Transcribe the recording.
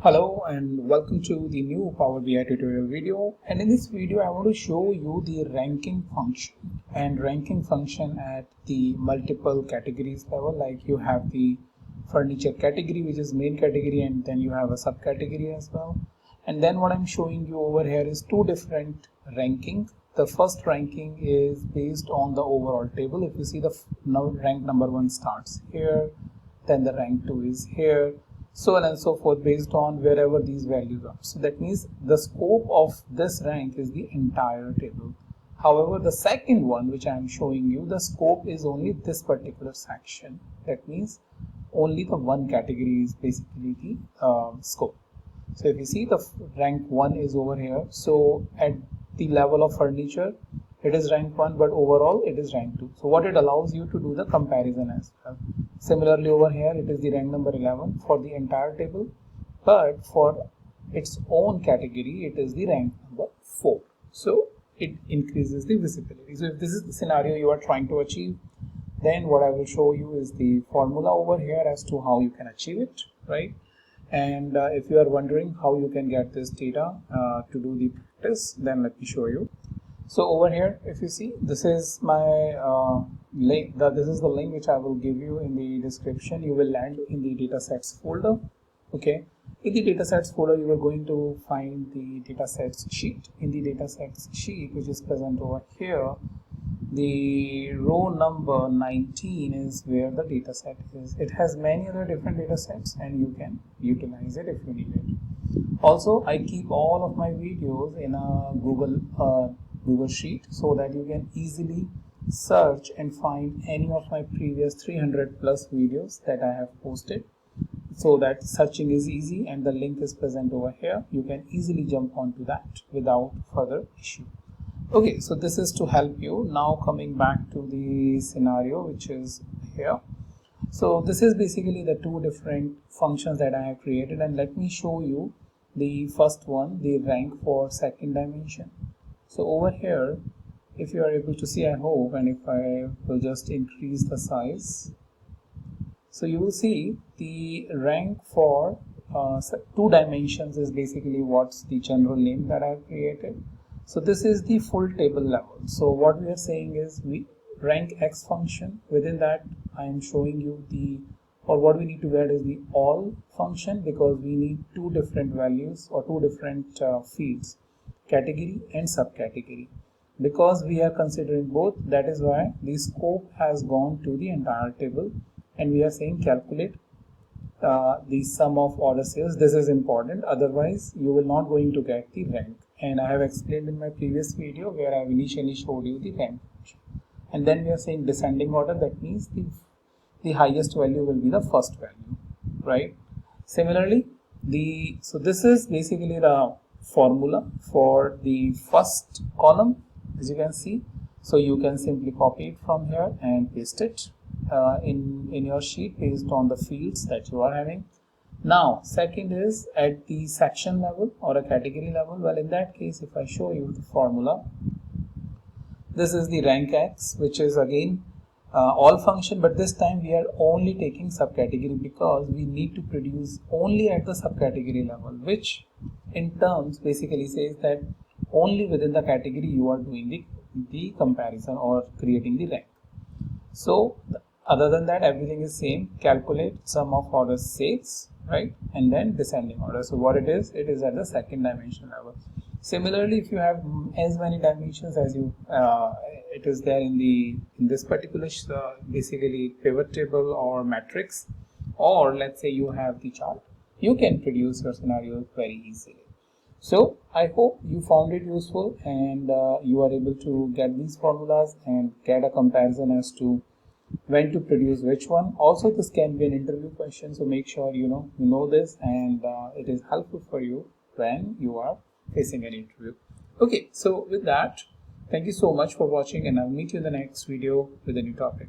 Hello and welcome to the new Power BI tutorial video, and in this video I want to show you the ranking function at the multiple categories level. Like you have the furniture category, which is main category, and then you have a subcategory as well. And then what I'm showing you over here is two different rankings. The first ranking is based on the overall table. If you see the rank number 1 starts here, then the rank 2 is here, so on and so forth, based on wherever these values are. So that means the scope of this rank is the entire table. However, the second one, which I am showing you, the scope is only this particular section. That means only the one category is basically the scope. So if you see, the rank 1 is over here. So at the level of furniture, it is rank 1, but overall it is rank 2. So what it allows you to do the comparison as well. Similarly, over here it is the rank number 11 for the entire table, but for its own category it is the rank number 4. So it increases the visibility. So if this is the scenario you are trying to achieve, then what I will show you is the formula over here as to how you can achieve it, right? And if you are wondering how you can get this data to do the practice, then let me show you. So over here, if you see, this is my link. This is the link which I will give you in the description. You will land in the datasets folder. Okay, in the datasets folder, you are going to find the datasets sheet. In the datasets sheet, which is present over here, the row number 19 is where the dataset is. It has many other different datasets, and you can utilize it if you need it. Also, I keep all of my videos in a Google Sheet, so that you can easily search and find any of my previous 300 plus videos that I have posted, so that searching is easy, and the link is present over here. You can easily jump onto that without further issue. Okay, so this is to help you. Now coming back to the scenario, which is here. So this is basically the two different functions that I have created, and let me show you the first one, the rank for second dimension. So over here, if you are able to see, I hope, and if I will just increase the size, so you will see the rank for 2 dimensions is basically what's the general name that I have created. So this is the full table level. So what we are saying is we rank X function. Within that, I am showing you what we need to get is the all function, because we need 2 different values or 2 different fields, category and subcategory. Because we are considering both, that is why the scope has gone to the entire table, and we are saying calculate the sum of order sales. This is important, otherwise you will not going to get the rank. And I have explained in my previous video where I have initially showed you the rank function. And then we are saying descending order, that means the highest value will be the first value, right? Similarly, so this is basically the formula for the first column, as you can see. So you can simply copy it from here and paste it in your sheet based on the fields that you are having. Now second is at the section level or a category level. Well, in that case, if I show you the formula, this is the rank X, which is again all function, but this time we are only taking subcategory, because we need to produce only at the subcategory level, which in terms basically says that only within the category you are doing the comparison or creating the rank. So other than that, everything is same. Calculate sum of order sales, right? And then descending order. So what it is at the second dimension level. Similarly, if you have as many dimensions as it is there in this particular basically pivot table or matrix, or let's say you have the chart, you can produce your scenarios very easily. So I hope you found it useful, and you are able to get these formulas and get a comparison as to when to produce which one. Also, this can be an interview question, so make sure you know this, and it is helpful for you when you are facing an interview. Okay, so with that, thank you so much for watching, and I'll meet you in the next video with a new topic.